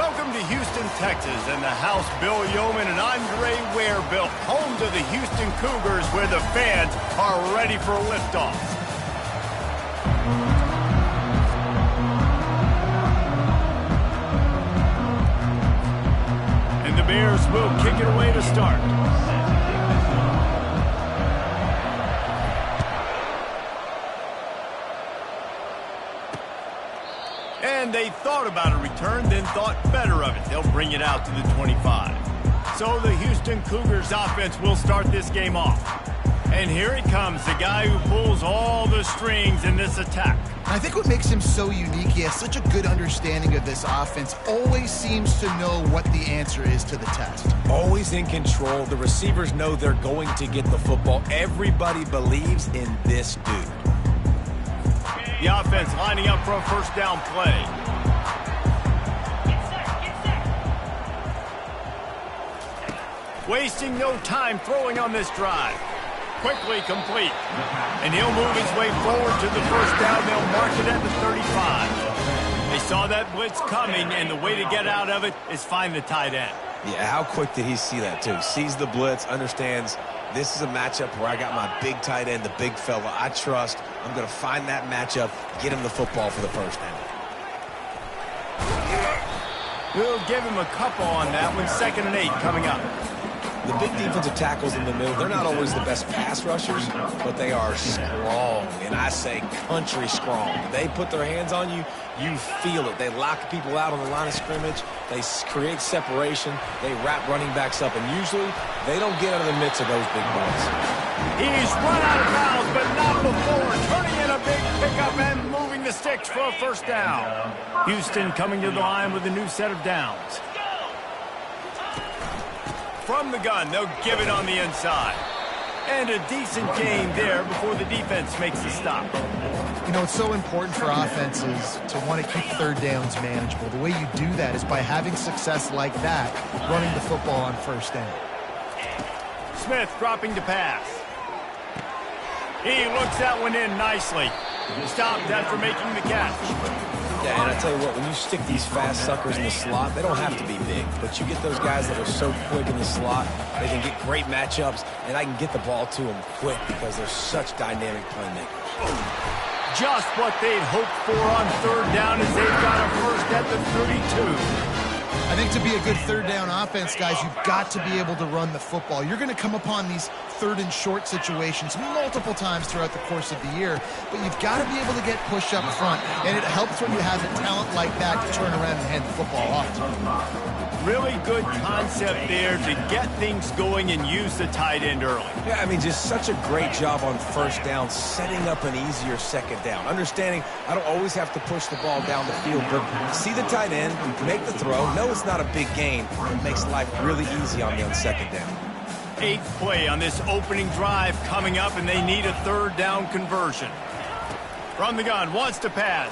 Welcome to Houston, Texas, and the house Bill Yeoman and Andre Ware built, home to the Houston Cougars, where the fans are ready for liftoff. And the Bears will kick it away to start. And they thought about a return, then thought better of it. They'll bring it out to the 25. So the Houston Cougars offense will start this game off. And here he comes, the guy who pulls all the strings in this attack. I think what makes him so unique, he has such a good understanding of this offense, always seems to know what the answer is to the test. Always in control. The receivers know they're going to get the football. Everybody believes in this dude. The offense lining up for a first down play. Wasting no time throwing on this drive. Quickly complete. And he'll move his way forward to the first down. They'll mark it at the 35. They saw that blitz coming, and the way to get out of it is find the tight end. Yeah, how quick did he see that, too? Sees the blitz, understands this is a matchup where I got my big tight end, the big fella I trust. I'm going to find that matchup, get him the football for the first down. We'll give him a couple on that one. 2nd and 8 coming up. The big defensive tackles in the middle, they're not always the best pass rushers, but they are strong, and I say country strong. They put their hands on you, you feel it. They lock people out on the line of scrimmage. They create separation. They wrap running backs up, and usually they don't get out of the midst of those big boys. He's run out of bounds, but not before. Turning in a big pickup and moving the sticks for a first down. Houston coming to the line with a new set of downs. From the gun, they'll give it on the inside. And a decent gain there before the defense makes the stop. You know, it's so important for offenses to want to keep third downs manageable. The way you do that is by having success like that, running the football on first down. Smith dropping to pass. He looks that one in nicely. Stopped after making the catch. Yeah, and I tell you what, when you stick these fast suckers in the slot, they don't have to be big, but you get those guys that are so quick in the slot, they can get great matchups, and I can get the ball to them quick because they're such dynamic playmakers. Just what they'd hoped for on third down as they've got a first at the 32. I think to be a good third down offense, guys, you've got to be able to run the football. You're going to come upon these third and short situations multiple times throughout the course of the year, but you've got to be able to get push up front, and it helps when you have a talent like that to turn around and hand the football off. Really good concept there to get things going and use the tight end early. Yeah, I mean, just such a great job on first down, setting up an easier second down. Understanding I don't always have to push the ball down the field, but see the tight end, make the throw. No, it's not a big gain. It makes life really easy on me on second down. 8th play on this opening drive coming up, and they need a third down conversion. From the gun, wants to pass.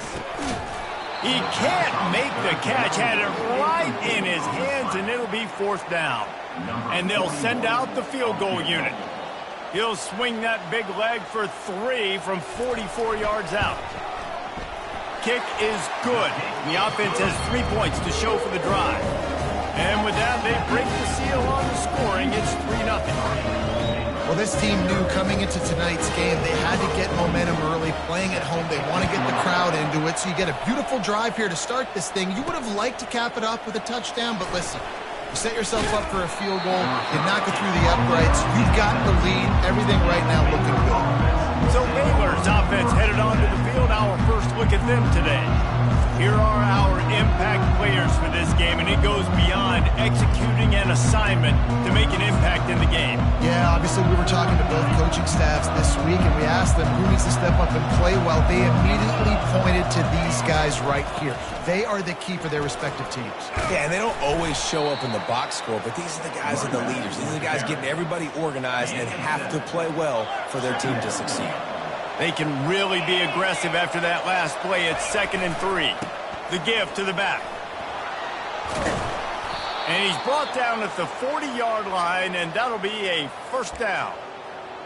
He can't make the catch, had it right in his hands, and it'll be 4th down. And they'll send out the field goal unit. He'll swing that big leg for 3 from 44 yards out. Kick is good. The offense has 3 points to show for the drive. And with that, they break the seal on the scoring. It's 3-0. Well, this team knew coming into tonight's game they had to get momentum early, playing at home. They want to get the crowd into it, so you get a beautiful drive here to start this thing. You would have liked to cap it off with a touchdown, but listen, you set yourself up for a field goal, you knock it through the uprights, you've got the lead, everything right now looking good. So Baylor's offense headed onto the field. Our first look at them today. Here are our impact players for this game, and it goes beyond executing an assignment to make an impact in the game. Yeah, obviously we were talking to both coaching staffs this week, and we asked them who needs to step up and play well. They immediately pointed to these guys right here. They are the key for their respective teams. Yeah, and they don't always show up in the box score, but these are the guys that are the leaders. These are the guys getting everybody organized and have to play well for their team to succeed. They can really be aggressive after that last play. It's 2nd and 3. The give to the back. And he's brought down at the 40-yard line, and that'll be a first down.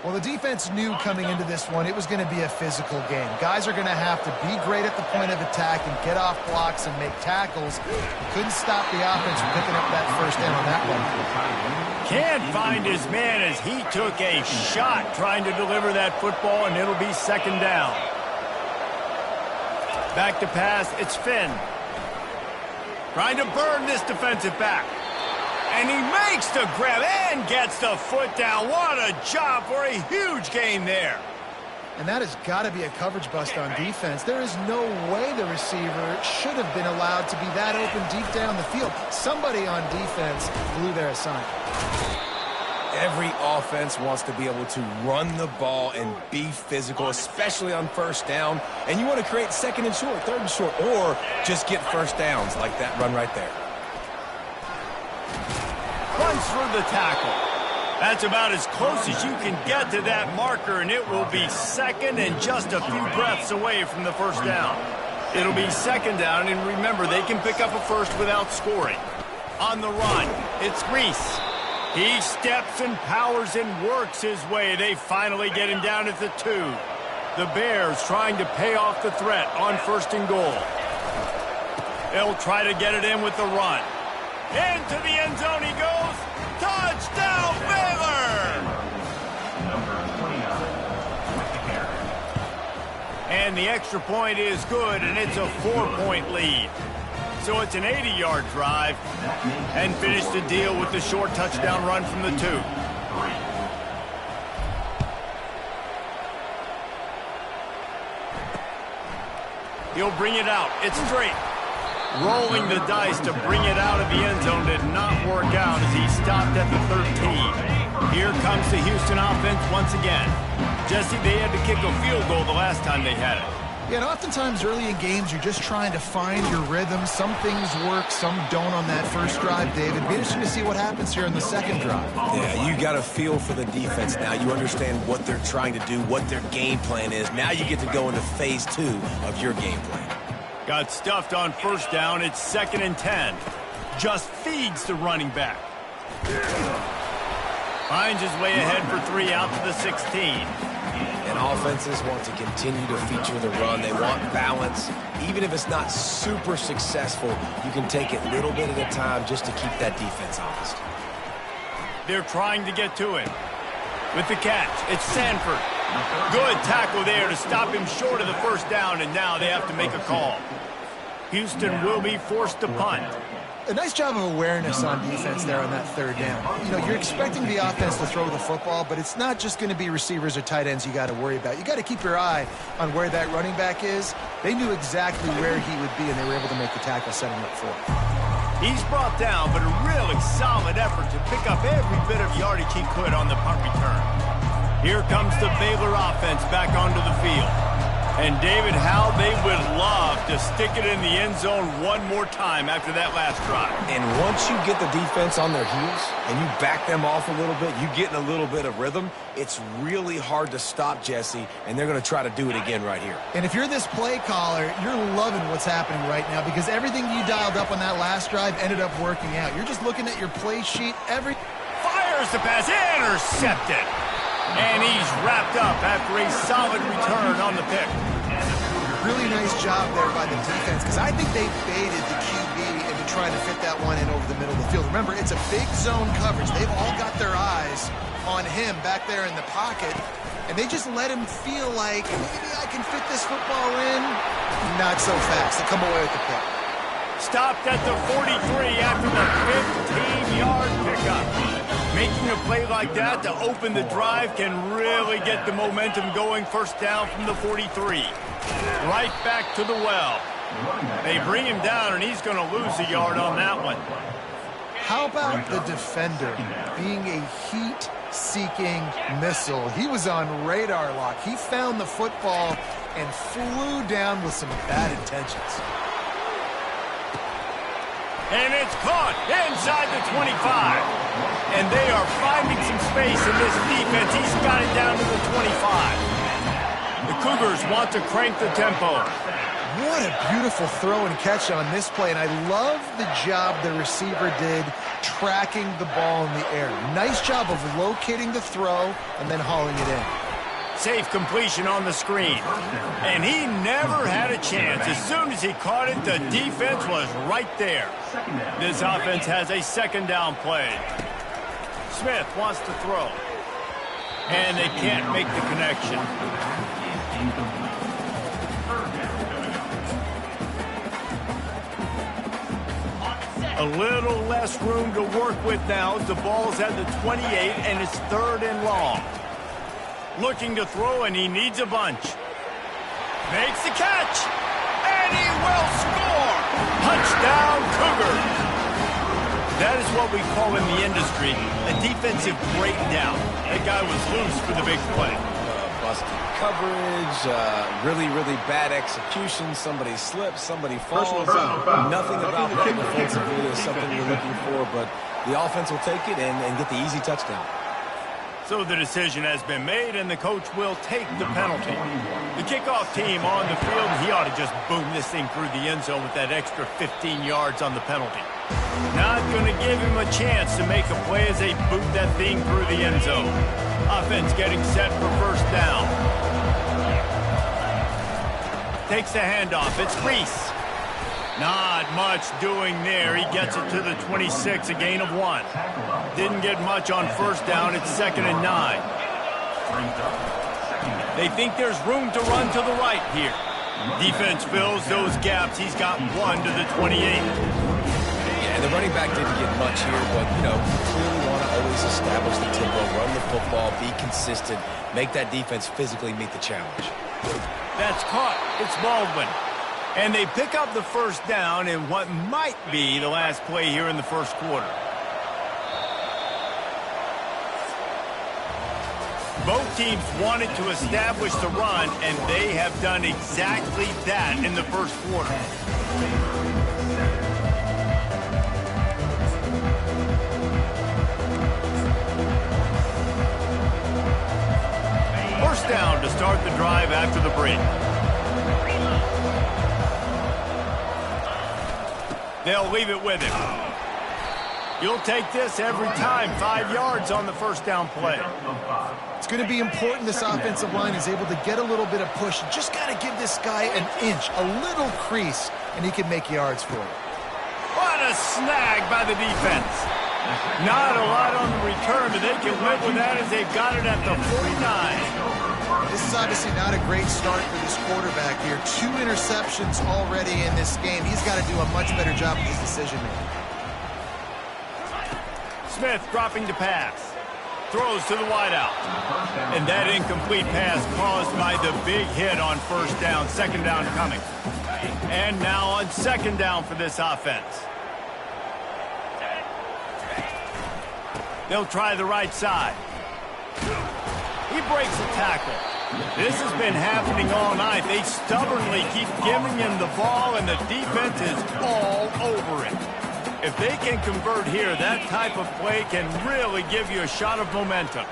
Well, the defense knew coming into this one it was going to be a physical game. Guys are going to have to be great at the point of attack and get off blocks and make tackles. You couldn't stop the offense from picking up that first down on that one. Can't find his man as he took a shot trying to deliver that football, and it'll be second down. Back to pass, it's Finn. Trying to burn this defensive back. And he makes the grab and gets the foot down. What a job for a huge gain there. And that has got to be a coverage bust on defense. There is no way the receiver should have been allowed to be that open deep down the field. Somebody on defense blew their assignment. Every offense wants to be able to run the ball and be physical, especially on first down. And you want to create second and short, third and short, or just get first downs like that run right there. Runs for the tackle. That's about as close as you can get to that marker, and it will be second and just a few breaths away from the first down. It'll be second down, and remember, they can pick up a first without scoring. On the run, it's Reese. He steps and powers and works his way. They finally get him down at the 2. The Bears trying to pay off the threat on first and goal. They'll try to get it in with the run. Into the end zone he goes. Touchdown, Baylor! And the extra point is good, and it's a 4-point lead. So it's an 80-yard drive, and finish the deal with the short touchdown run from the 2. He'll bring it out. It's straight. Rolling the dice to bring it out of the end zone did not work out as he stopped at the 13. Here comes the Houston offense once again. Jesse, they had to kick a field goal the last time they had it. Yeah, and oftentimes early in games, you're just trying to find your rhythm. Some things work, some don't on that first drive, David. It'd be interesting to see what happens here in the second drive. Yeah, you got a feel for the defense now. You understand what they're trying to do, what their game plan is. Now you get to go into phase 2 of your game plan. Got stuffed on first down. It's second and 10. Just feeds the running back. Finds his way ahead for 3 out to the 16. And offenses want to continue to feature the run. They want balance. Even if it's not super successful, you can take it little bit at a time just to keep that defense honest. They're trying to get to him. With the catch, it's Sanford. Good tackle there to stop him short of the first down, and now they have to make a call. Houston will be forced to punt. A nice job of awareness on defense there on that third down. You know, you're expecting the offense to throw the football, but it's not just going to be receivers or tight ends you got to worry about. You got to keep your eye on where that running back is. They knew exactly where he would be, and they were able to make the tackle, setting up for him. He's brought down, but a really solid effort to pick up every bit of yardage he could on the punt return. Here comes the Baylor offense back onto the field. And David, how they would love to stick it in the end zone one more time after that last drive. And once you get the defense on their heels and you back them off a little bit, you get in a little bit of rhythm, it's really hard to stop Jesse, and they're going to try to do it again right here. And if you're this play caller, you're loving what's happening right now because everything you dialed up on that last drive ended up working out. You're just looking at your play sheet. Fires the pass, intercepted. And he's wrapped up after a solid return on the pick. Really nice job there by the defense because I think they baited the QB into trying to fit that one in over the middle of the field. Remember, it's a big zone coverage. They've all got their eyes on him back there in the pocket, and they just let him feel like maybe I can fit this football in. Not so fast. They come away with the pick. Stopped at the 43 after the 15-yard pickup. Making a play like that to open the drive can really get the momentum going. First down from the 43. Right back to the well. They bring him down, and he's going to lose a yard on that one. How about the defender being a heat-seeking missile? He was on radar lock. He found the football and flew down with some bad intentions. And it's caught inside the 25. And they are finding some space in this defense. He's got it down to the 25. The Cougars want to crank the tempo. What a beautiful throw and catch on this play, and I love the job the receiver did tracking the ball in the air. Nice job of locating the throw and then hauling it in. Safe completion on the screen. And he never had a chance. As soon as he caught it, the defense was right there. This offense has a second down play. Smith wants to throw. And they can't make the connection. A little less room to work with now. The ball's at the 28, and it's 3rd and long. Looking to throw, and he needs a bunch. Makes the catch, and he will score! Touchdown, Cougars! That is what we call in the industry a defensive breakdown. That guy was loose for the big play. Busted coverage, really, really bad execution. Somebody slips, somebody falls. Nothing about that defensively is something you're looking for, but the offense will take it and get the easy touchdown. So the decision has been made, and the coach will take the penalty. The kickoff team on the field, he ought to just boom this thing through the end zone with that extra 15 yards on the penalty. Not going to give him a chance to make a play as they boot that thing through the end zone. Offense getting set for first down. Takes the handoff. It's Reese. Not much doing there. He gets it to the 26, a gain of 1. Didn't get much on first down. It's 2nd and 9. They think there's room to run to the right here. Defense fills those gaps. He's got 1 to the 28. Yeah, the running back didn't get much here, but, you clearly want to always establish the tempo, run the football, be consistent, make that defense physically meet the challenge. That's caught. It's Baldwin. And they pick up the first down in what might be the last play here in the first quarter. Both teams wanted to establish the run, and they have done exactly that in the first quarter. First down to start the drive after the break. They'll leave it with him. You'll take this every time. 5 yards on the first down play. It's going to be important this offensive line is able to get a little bit of push. You just got to give this guy an inch, a little crease, and he can make yards for it. What a snag by the defense. Not a lot on the return, but they can live with that as they've got it at the 49. This is obviously not a great start for this quarterback here. 2 interceptions already in this game. He's got to do a much better job with his decision-making. Smith dropping to pass. Throws to the wideout. And that incomplete pass caused by the big hit on first down. Second down coming. And now on second down for this offense. They'll try the right side. He breaks a tackle. This has been happening all night. They stubbornly keep giving him the ball, and the defense is all over it. If they can convert here, that type of play can really give you a shot of momentum.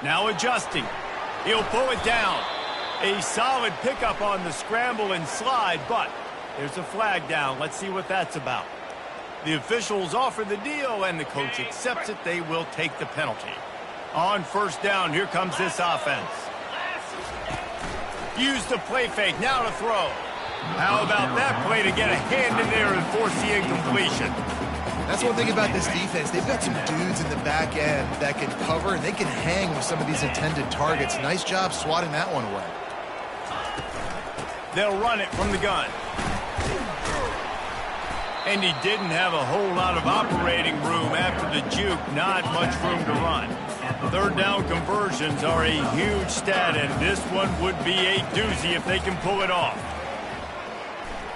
Now adjusting. He'll pull it down. A solid pickup on the scramble and slide, but there's a flag down. Let's see what that's about. The officials offer the deal, and the coach accepts it. They will take the penalty. On first down, here comes this offense. Use the play fake, now to throw. How about that play to get a hand in there and force the incompletion? That's one thing about this defense. They've got some dudes in the back end that can cover, and they can hang with some of these intended targets. Nice job swatting that one away. They'll run it from the gun. And he didn't have a whole lot of operating room after the juke. Not much room to run. Third down conversions are a huge stat, and this one would be a doozy if they can pull it off.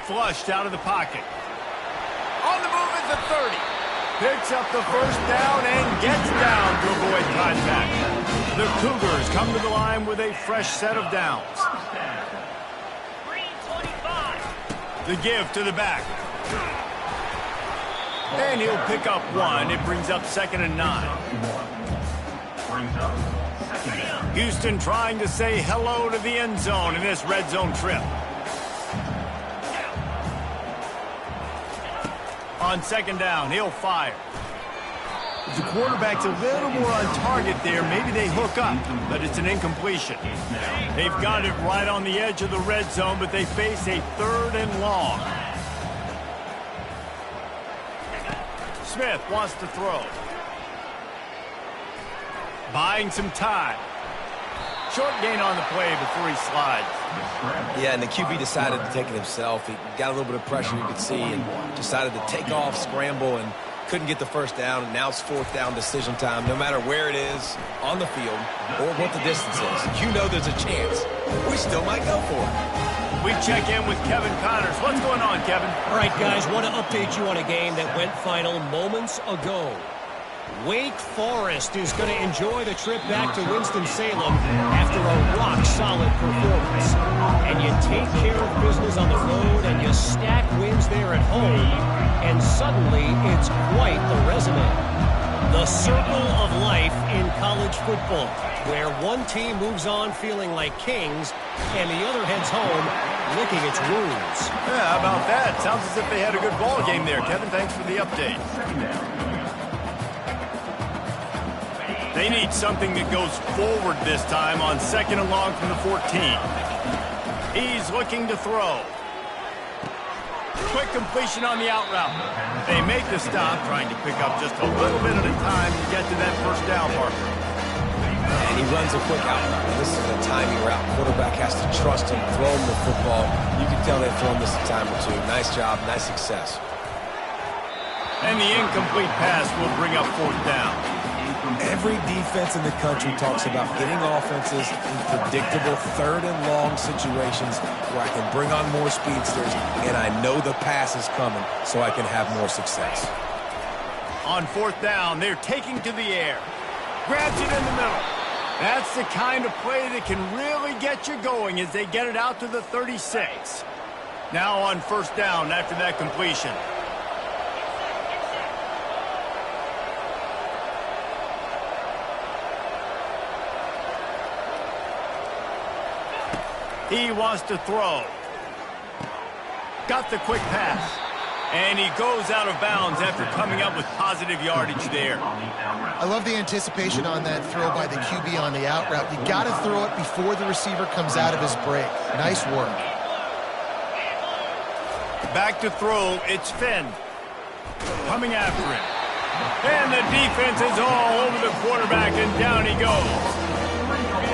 Flushed out of the pocket. On the move at the 30. Picks up the first down and gets down to avoid contact. The Cougars come to the line with a fresh set of downs. The give to the back. And he'll pick up 1. It brings up 2nd and 9. Houston trying to say hello to the end zone in this red zone trip. On second down, he'll fire. If the quarterback's a little more on target there, maybe they hook up, but it's an incompletion. They've got it right on the edge of the red zone, but they face a 3rd and long. Smith wants to throw. Buying some time. Short gain on the play before he slides. Yeah, and the QB decided to take it himself. He got a little bit of pressure, you could see, and decided to take off, scramble, and couldn't get the first down. And now it's 4th down decision time. No matter where it is on the field or what the distance is, you know there's a chance. We still might go for it. We check in with Kevin Connors. What's going on, Kevin? All right, guys, want to update you on a game that went final moments ago. Wake Forest is going to enjoy the trip back to Winston-Salem after a rock-solid performance. And you take care of business on the road and you stack wins there at home, and suddenly it's quite the resume. The circle of life in college football, where one team moves on feeling like kings and the other heads home licking its wounds. Yeah, how about that? Sounds as if they had a good ball game there. Kevin, thanks for the update. They need something that goes forward this time on second and long from the 14. He's looking to throw. Quick completion on the out route. They make the stop, trying to pick up just a little bit at a time to get to that first down marker. And he runs a quick out route. This is a timing route. Quarterback has to trust him, throw him the football. You can tell they've thrown this a time or two. Nice job, nice success. And the incomplete pass will bring up 4th down. Every defense in the country talks about getting offenses in predictable 3rd and long situations where I can bring on more speedsters and I know the pass is coming so I can have more success. On 4th down, they're taking to the air. Grabs it in the middle. That's the kind of play that can really get you going as they get it out to the 36. Now on 1st down after that completion. He wants to throw. Got the quick pass. And he goes out of bounds after coming up with positive yardage there. I love the anticipation on that throw by the QB on the out route. You got to throw it before the receiver comes out of his break. Nice work. Back to throw. It's Finn. Coming after him. And the defense is all over the quarterback, and down he goes.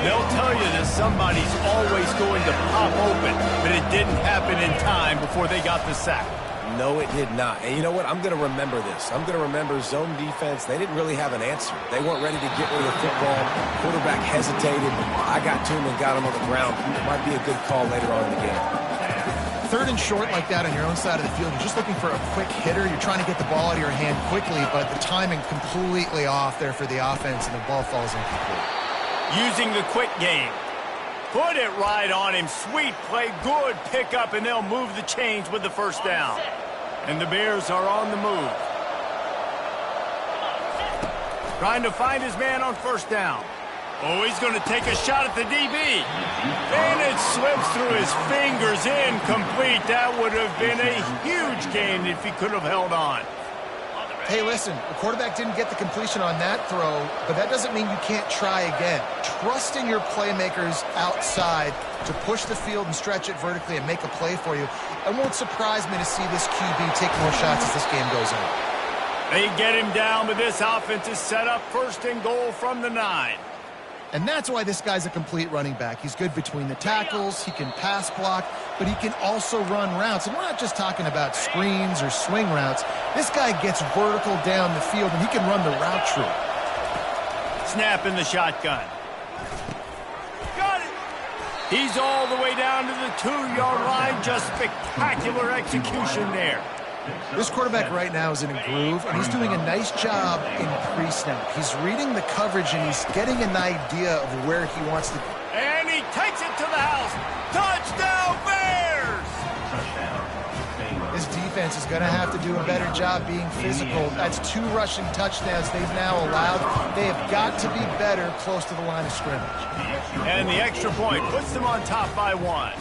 They'll tell you that somebody's always going to pop open, but it didn't happen in time before they got the sack. No, it did not. And you know what? I'm going to remember this. I'm going to remember zone defense. They didn't really have an answer. They weren't ready to get rid of the football. Quarterback hesitated. I got to him and got him on the ground. It might be a good call later on in the game. 3rd and short like that on your own side of the field, you're just looking for a quick hitter. You're trying to get the ball out of your hand quickly, but the timing completely off there for the offense, and the ball falls incomplete. Using the quick game. Put it right on him. Sweet play. Good pickup, and they'll move the chains with the 1st down. And the Bears are on the move. Trying to find his man on 1st down. Oh, he's going to take a shot at the DB. And it slips through his fingers. Incomplete. That would have been a huge gain if he could have held on. Hey, listen, the quarterback didn't get the completion on that throw, but that doesn't mean you can't try again. Trust in your playmakers outside to push the field and stretch it vertically and make a play for you. It won't surprise me to see this QB take more shots as this game goes on. They get him down, but this offense is set up 1st and goal from the 9. And that's why this guy's a complete running back. He's good between the tackles, he can pass block, but he can also run routes. And we're not just talking about screens or swing routes. This guy gets vertical down the field, and he can run the route tree. Snap in the shotgun. Got it! He's all the way down to the 2-yard line. Just spectacular execution there. This quarterback right now is in a groove, and he's doing a nice job in pre-snap. He's reading the coverage, and he's getting an idea of where he wants to go. And he takes it to the house. Touchdown, Bears! This defense defense is going to have to do a better job being physical. That's 2 rushing touchdowns they've now allowed. They have got to be better close to the line of scrimmage. And the extra point puts them on top by 1.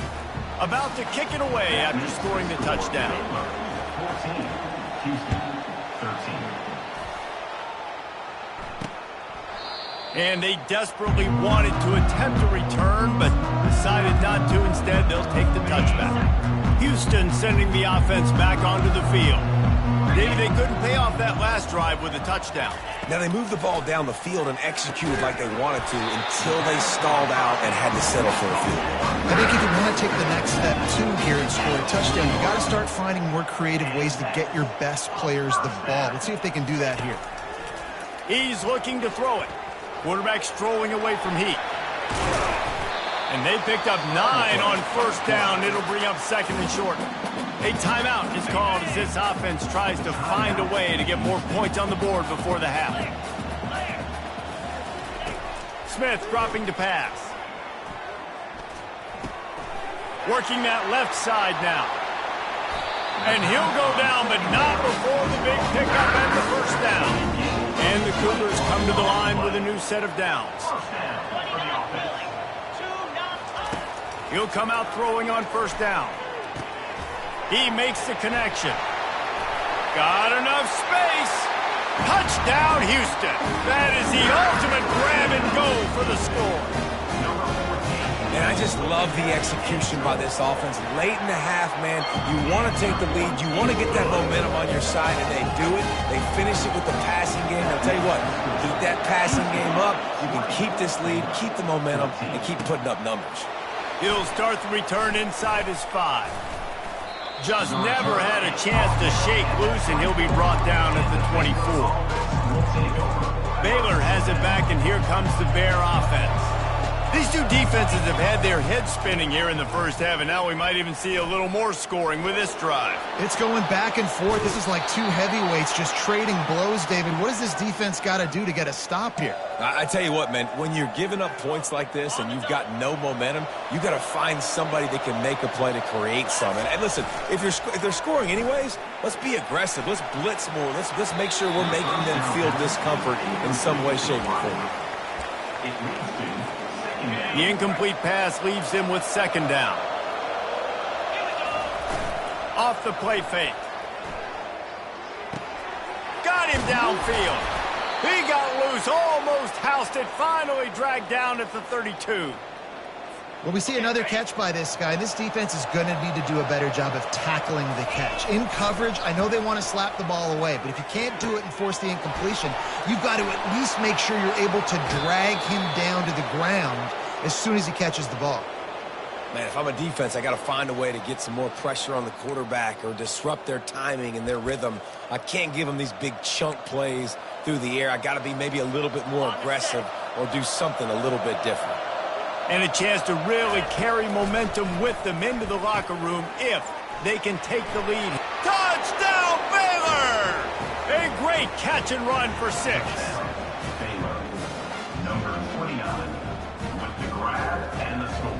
About to kick it away after scoring the touchdown. 14, Houston, 13. And they desperately wanted to attempt a return, but decided not to. Instead, they'll take the touchback. Houston sending the offense back onto the field. Maybe they couldn't pay off that last drive with a touchdown. Now, they moved the ball down the field and executed like they wanted to until they stalled out and had to settle for a field goal. I think if you want to take the next step, too, here and score a touchdown, you got to start finding more creative ways to get your best players the ball. Let's see if they can do that here. He's looking to throw it. Quarterback strolling away from Heat. And they picked up 9 on first down. It'll bring up second and short. A timeout is called as this offense tries to find a way to get more points on the board before the half. Smith dropping to pass. Working that left side now. And he'll go down, but not before the big pickup and the first down. And the Cougars come to the line with a new set of downs. He'll come out throwing on first down. He makes the connection. Got enough space. Touchdown, Houston. That is the ultimate grab and go for the score. And I just love the execution by this offense. Late in the half, man, you want to take the lead. You want to get that momentum on your side, and they do it. They finish it with the passing game. I'll tell you what, keep that passing game up. You can keep this lead, keep the momentum, and keep putting up numbers. He'll start the return inside his 5. Just never had a chance to shake loose, and he'll be brought down at the 24. Baylor has it back, and here comes the Bear offense. These two defenses have had their heads spinning here in the first half, and now we might even see a little more scoring with this drive. It's going back and forth. This is like 2 heavyweights just trading blows, David. What does this defense got to do to get a stop here? I tell you what, man, when you're giving up points like this and you've got no momentum, you got to find somebody that can make a play to create something. And listen, if they're scoring anyways, let's be aggressive. Let's blitz more. Let's make sure we're making them feel discomfort in some way, shape, or form. The incomplete pass leaves him with second down. Off the play fake. Got him downfield. He got loose, almost housed it, finally dragged down at the 32. Well, we see another catch by this guy. This defense is going to need to do a better job of tackling the catch. In coverage, I know they want to slap the ball away, but if you can't do it and force the incompletion, you've got to at least make sure you're able to drag him down to the ground as soon as he catches the ball. Man, if I'm a defense, I got to find a way to get some more pressure on the quarterback or disrupt their timing and their rhythm. I can't give them these big chunk plays through the air. I got to be maybe a little bit more aggressive or do something a little bit different. And a chance to really carry momentum with them into the locker room if they can take the lead. Touchdown, Baylor! A great catch and run for 6. Baylor, number 29, with the grab and the score.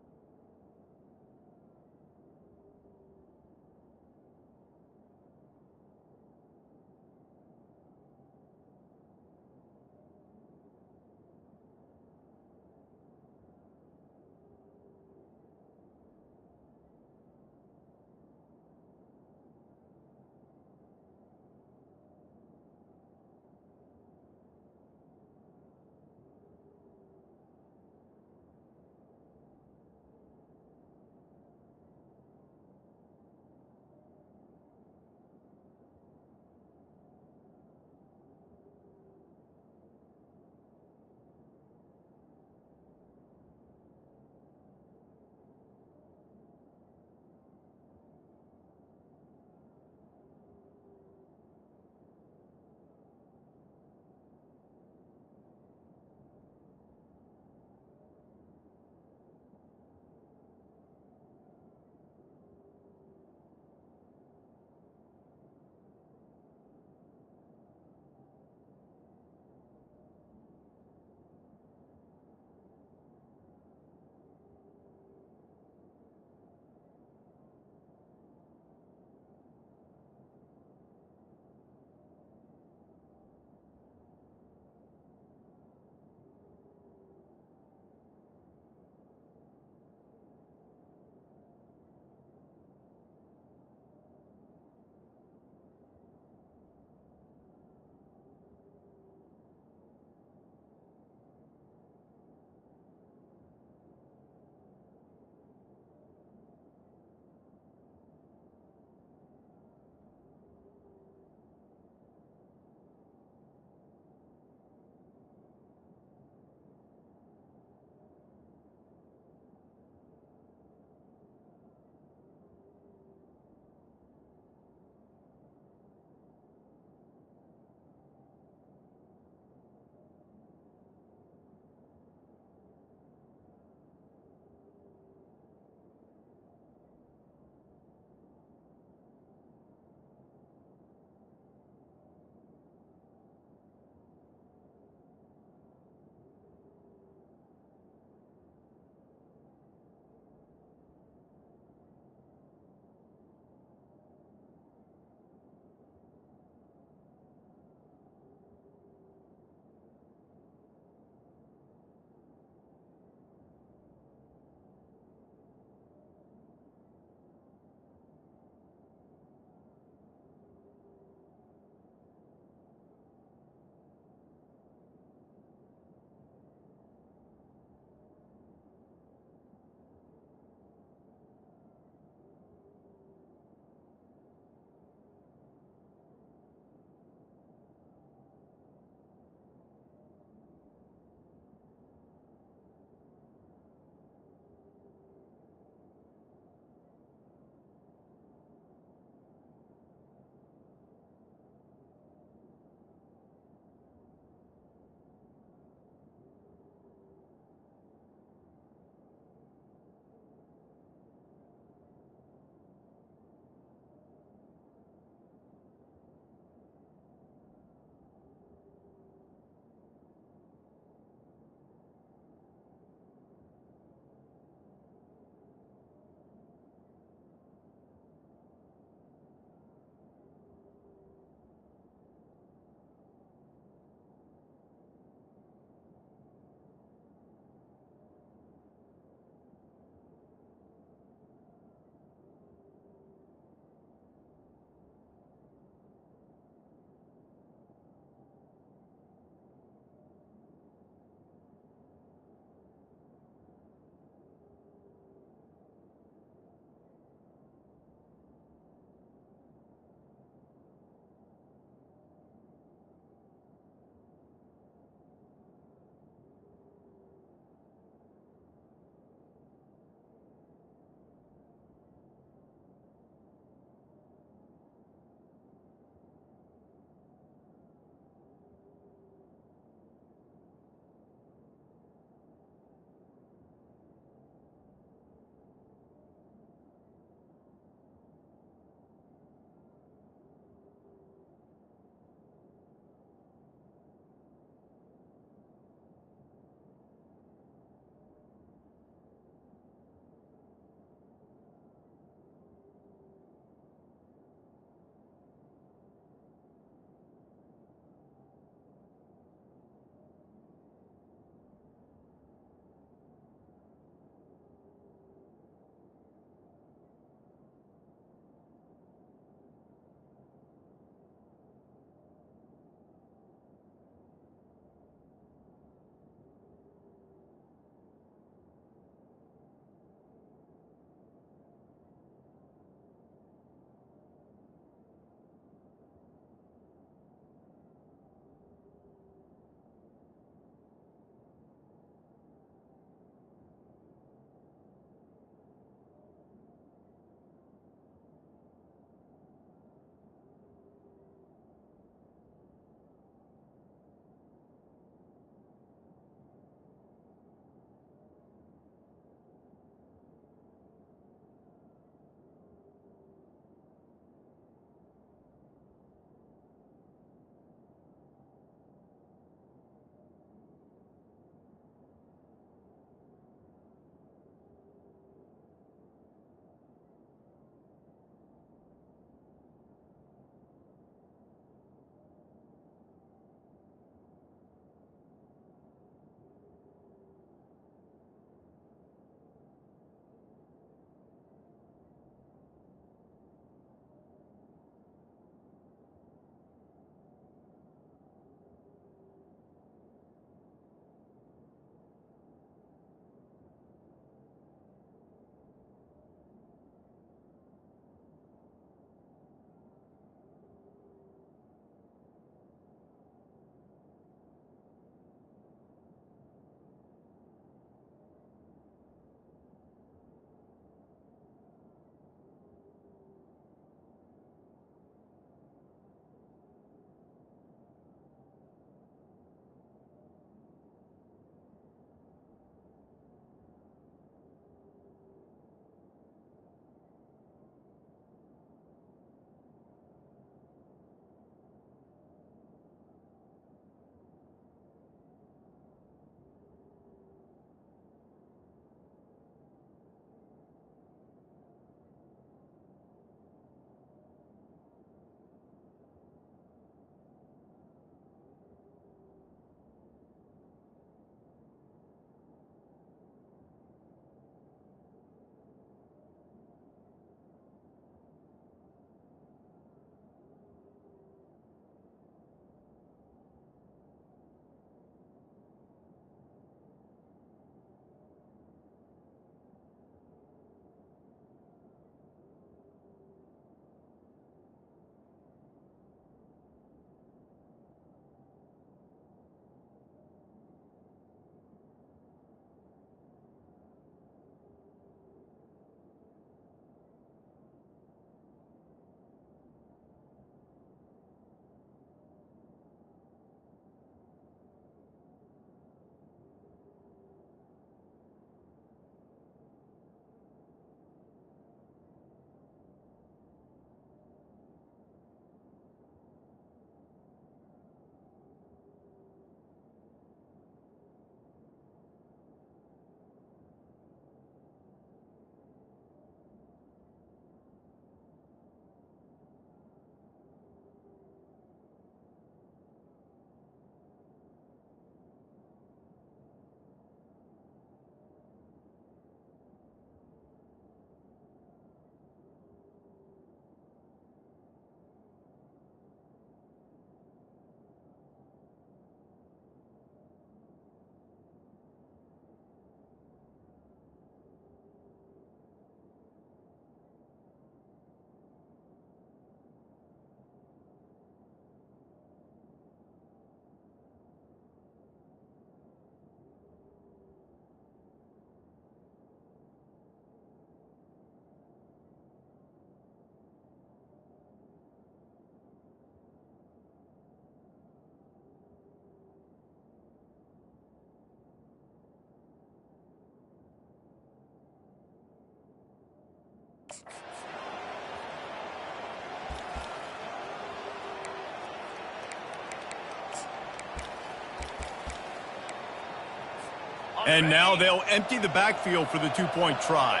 And now they'll empty the backfield for the two-point try.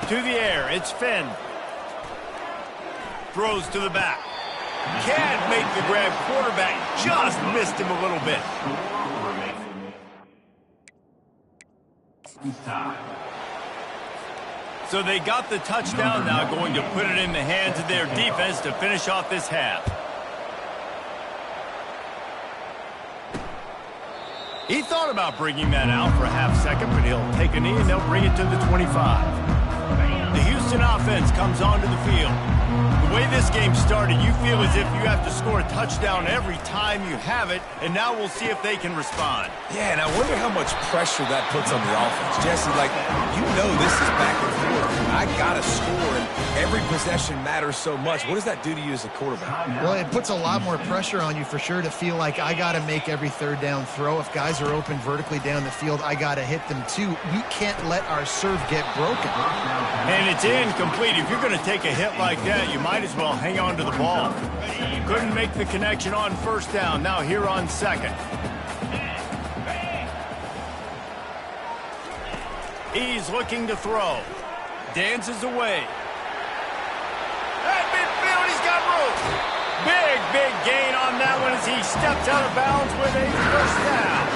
To the air, it's Finn. Throws to the back. Can't make the grab. Quarterback just missed him a little bit. So they got the touchdown now, going to put it in the hands of their defense to finish off this half. He thought about bringing that out for a half second, but he'll take a knee and they'll bring it to the 25. The Houston offense comes onto the field. The way this game started, you feel as if you have to score a touchdown every time you have it, and now we'll see if they can respond. Yeah, and I wonder how much pressure that puts on the offense. Jesse, like, you know this is back and forth. I got to score, and every possession matters so much. What does that do to you as a quarterback? Well, it puts a lot more pressure on you for sure to feel like I got to make every third down throw. If guys are open vertically down the field, I got to hit them too. We can't let our serve get broken. And it's incomplete. If you're going to take a hit like that, you might as well hang on to the ball. Couldn't make the connection on first down. Now here on second. He's looking to throw. Dances away. At midfield, he's got room. Big gain on that one as he steps out of bounds with a first down.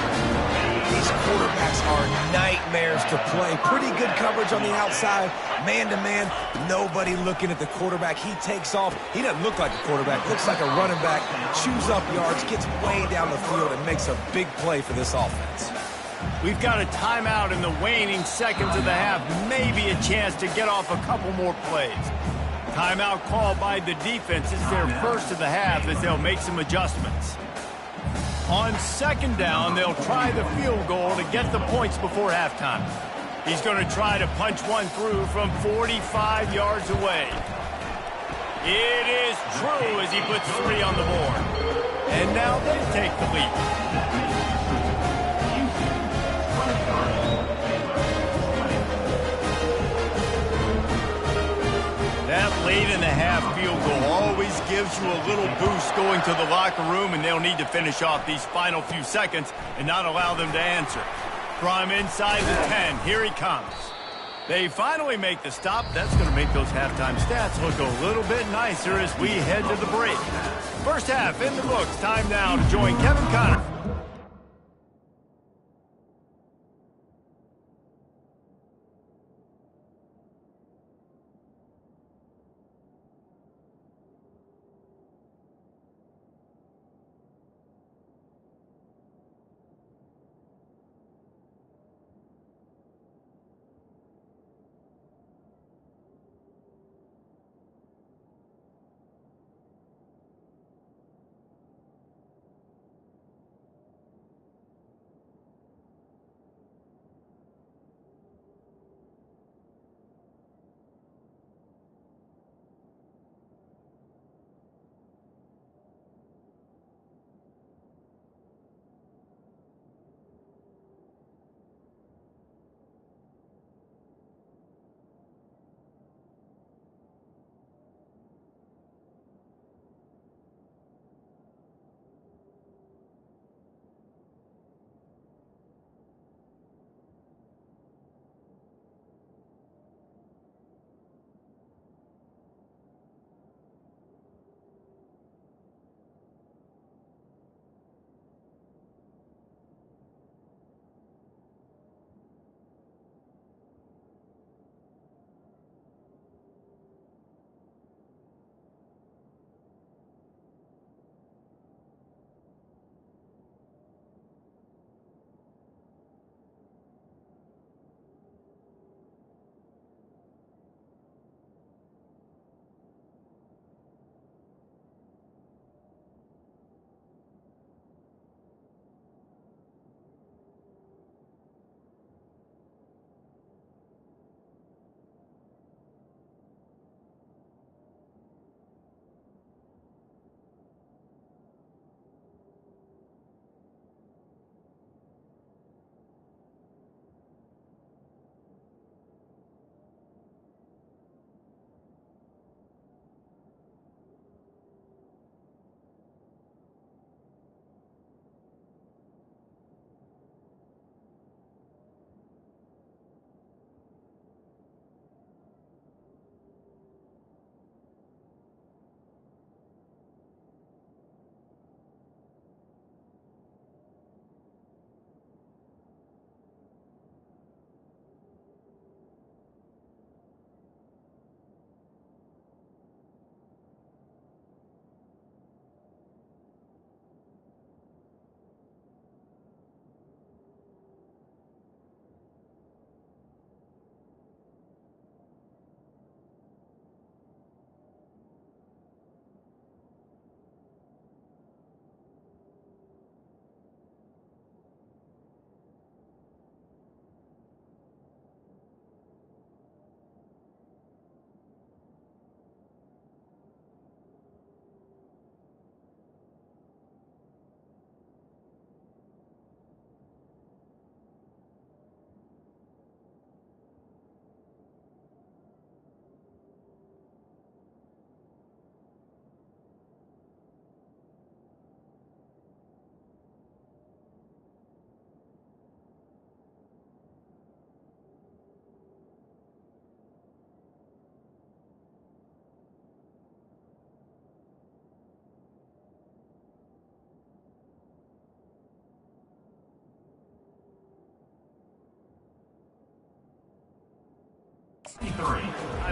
These quarterbacks are nightmares to play. Pretty good coverage on the outside. Man-to-man, nobody looking at the quarterback. He takes off. He doesn't look like a quarterback. Looks like a running back. Chews up yards, gets way down the field, and makes a big play for this offense. We've got a timeout in the waning seconds of the half. Maybe a chance to get off a couple more plays. Timeout called by the defense. It's their first of the half as they'll make some adjustments. On second down, they'll try the field goal to get the points before halftime. He's going to try to punch one through from 45 yards away. It is true as he puts 3 on the board. And now they take the lead. That late in the half field goal always gives you a little boost going to the locker room, and they'll need to finish off these final few seconds and not allow them to answer. From inside the 10, here he comes. They finally make the stop. That's going to make those halftime stats look a little bit nicer as we head to the break. First half in the books. Time now to join Kevin Connor.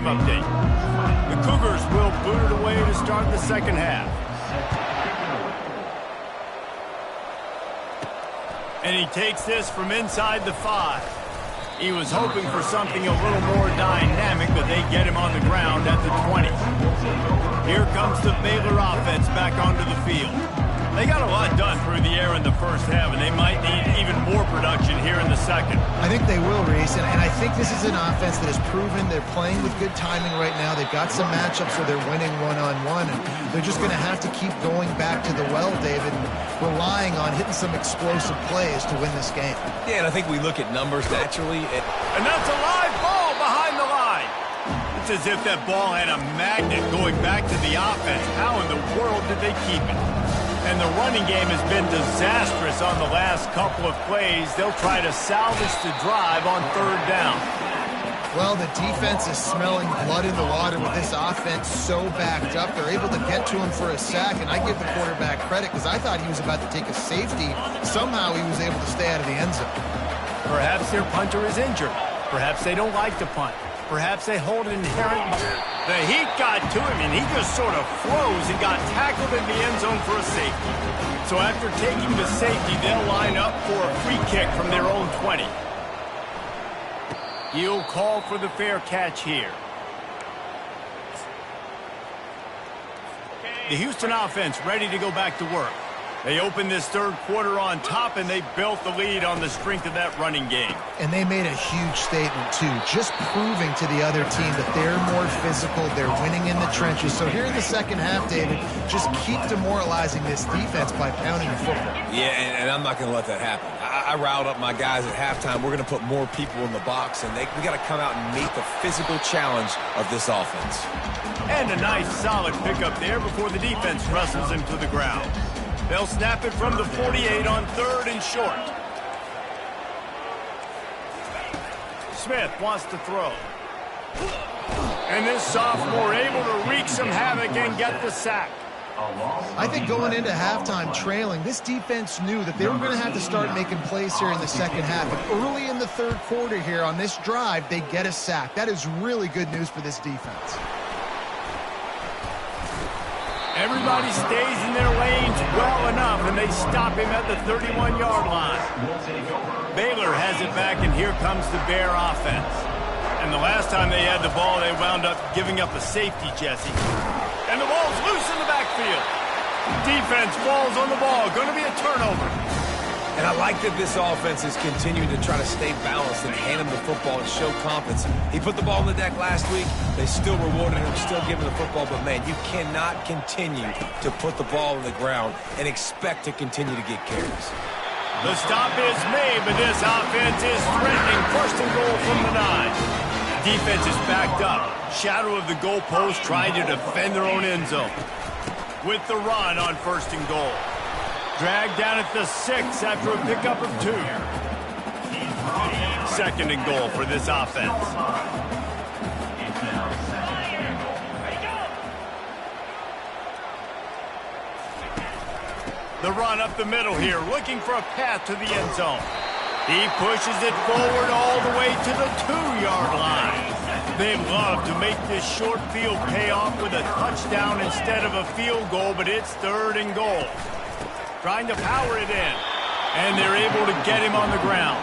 Update. The Cougars will boot it away to start the second half. And he takes this from inside the 5. He was hoping for something a little more dynamic, but they get him on the ground at the 20. Here comes the Baylor offense back onto the field. They got a lot done through the air in the first half, and they might need even more production here in the second. I think they will, Reese, and I think this is an offense that has proven they're playing with good timing right now. They've got some matchups where they're winning one-on-one, and they're just going to have to keep going back to the well, David, and relying on hitting some explosive plays to win this game. Yeah, and I think we look at numbers naturally. And that's a live ball behind the line. It's as if that ball had a magnet going back to the offense. How in the world did they keep it? And the running game has been disastrous on the last couple of plays. They'll try to salvage the drive on third down. Well, the defense is smelling blood in the water with this offense so backed up. They're able to get to him for a sack, and I give the quarterback credit because I thought he was about to take a safety. Somehow he was able to stay out of the end zone. Perhaps their punter is injured. Perhaps they don't like to punt. Perhaps they hold an inherent... The heat got to him, and he just sort of froze and got tackled in the end zone for a safety. So after taking the safety, they'll line up for a free kick from their own 20. He'll call for the fair catch here. The Houston offense ready to go back to work. They opened this third quarter on top, and they built the lead on the strength of that running game. And they made a huge statement, too, just proving to the other team that they're more physical, they're winning in the trenches. So here in the second half, David, just keep demoralizing this defense by pounding the football. Yeah, and I'm not going to let that happen. I riled up my guys at halftime. We're going to put more people in the box, and we got to come out and meet the physical challenge of this offense. And a nice, solid pickup there before the defense wrestles him to the ground. They'll snap it from the 48 on third and short. Smith wants to throw. And this sophomore able to wreak some havoc and get the sack. I think going into halftime trailing, this defense knew that they were going to have to start making plays here in the second half. And early in the third quarter here on this drive, they get a sack. That is really good news for this defense. Everybody stays in their lanes well enough, and they stop him at the 31-yard line. Baylor has it back, and here comes the Bear offense. And the last time they had the ball, they wound up giving up a safety, Jesse. And the ball's loose in the backfield. Defense falls on the ball. Going to be a turnover. And I like that this offense is continuing to try to stay balanced and hand him the football and show confidence. He put the ball on the deck last week. They still rewarded him, still giving the football. But, man, you cannot continue to put the ball on the ground and expect to continue to get carries. The stop is made, but this offense is threatening. First and goal from the 9. Defense is backed up. Shadow of the goalpost trying to defend their own end zone. With the run on first and goal. Dragged down at the 6 after a pickup of 2. Second and goal for this offense. The run up the middle here, looking for a path to the end zone. He pushes it forward all the way to the 2-yard line. They love to make this short field pay off with a touchdown instead of a field goal, but it's third and goal. Trying to power it in, and they're able to get him on the ground.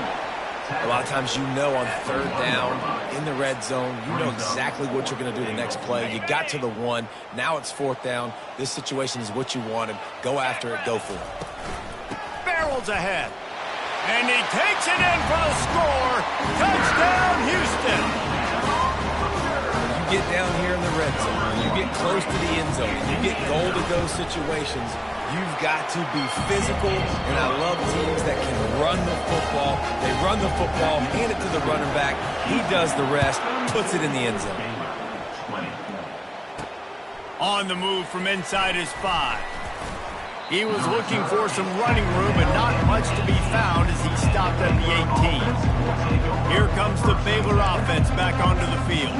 A lot of times you know on third down, in the red zone, you know exactly what you're going to do the next play. You got to the 1. Now it's fourth down. This situation is what you wanted. Go after it. Go for it. Barrels ahead. And he takes it in for the score. Touchdown, Houston. You get down here in the red zone, you get close to the end zone, you get goal-to-go situations, you've got to be physical, and I love teams that can run the football. They run the football, hand it to the running back, he does the rest, puts it in the end zone. On the move from inside his 5. He was looking for some running room, but not much to be found as he stopped at the 18. Here comes the Baylor offense back onto the field.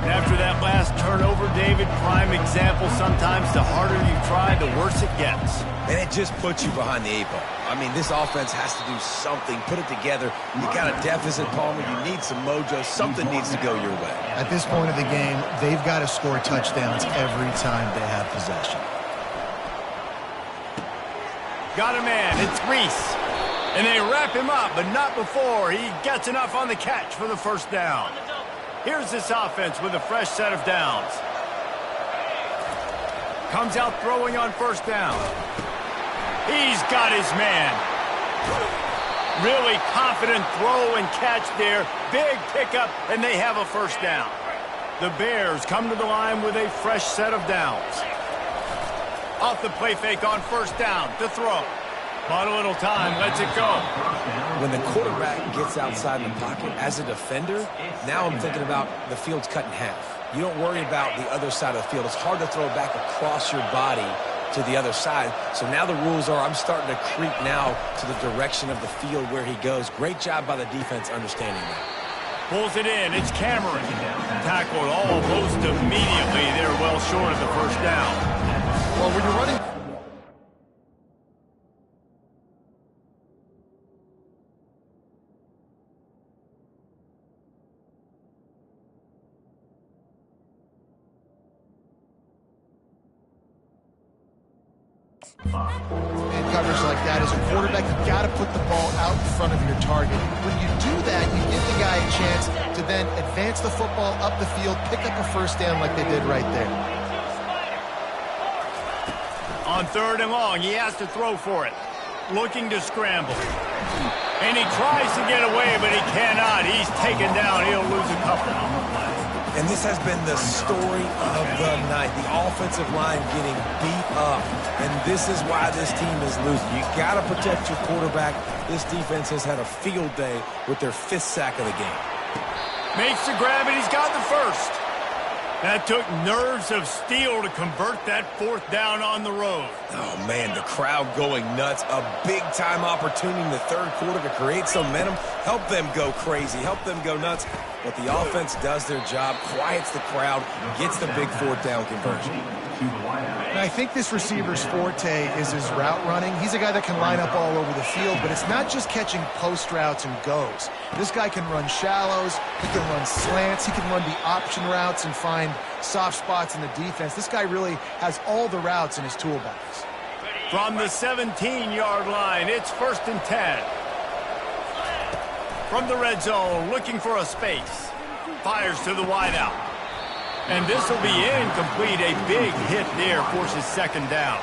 After that last turnover, David. Prime example. Sometimes the harder you try, the worse it gets. And it just puts you behind the 8 ball. I mean, this offense has to do something. Put it together. You got a deficit, Palmer. You need some mojo. Something needs to go your way. At this point of the game, they've got to score touchdowns every time they have possession. Got a man. It's Reese. And they wrap him up, but not before he gets enough on the catch for the first down. Here's this offense with a fresh set of downs. Comes out throwing on first down. He's got his man. Really confident throw and catch there. Big pickup, and they have a first down. The Bears come to the line with a fresh set of downs. Off the play fake on first down to throw. Bought a little time, lets it go. When the quarterback gets outside the pocket as a defender, now I'm thinking about the field's cut in half. You don't worry about the other side of the field. It's hard to throw it back across your body to the other side. So now the rules are I'm starting to creep now to the direction of the field where he goes. Great job by the defense understanding that. Pulls it in. It's Cameron. Tackled almost immediately. They're well short of the first down. Well, when you're running... in coverage like that, as a quarterback, you got to put the ball out in front of your target. When you do that, you give the guy a chance to then advance the football up the field, pick up a first down like they did right there. On third and long, he has to throw for it. Looking to scramble. And he tries to get away, but he cannot. He's taken down. He'll lose a couple. And this has been the story of the night. The offensive line getting beat up. And this is why this team is losing. You got to protect your quarterback. This defense has had a field day with their 5th sack of the game. Makes the grab, and he's got the first. That took nerves of steel to convert that 4th down on the road. Oh, man, the crowd going nuts. A big-time opportunity in the 3rd quarter to create some momentum. Help them go crazy. Help them go nuts. But the offense does their job, quiets the crowd, gets the big 4th down conversion. And I think this receiver's forte is his route running. He's a guy that can line up all over the field, but it's not just catching post routes and goes. This guy can run shallows, he can run slants, he can run the option routes and find soft spots in the defense. This guy really has all the routes in his toolbox. From the 17-yard line, it's 1st and 10. From the red zone, looking for a space. Fires to the wideout. And this will be incomplete. A big hit there forces 2nd down.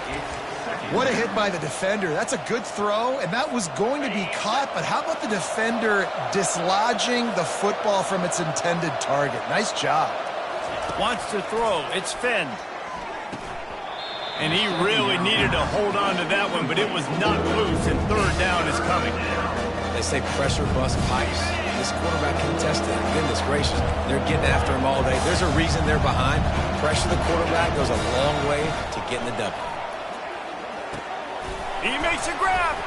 What a hit by the defender. That's a good throw, and that was going to be caught, but how about the defender dislodging the football from its intended target? Nice job. Wants to throw. It's Finn. And he really needed to hold on to that one, but it was not loose, and 3rd down is coming. They say pressure bust pipes. This quarterback contested. Goodness gracious. They're getting after him all day. There's a reason they're behind. Pressure the quarterback goes a long way to getting the W. He makes a grab.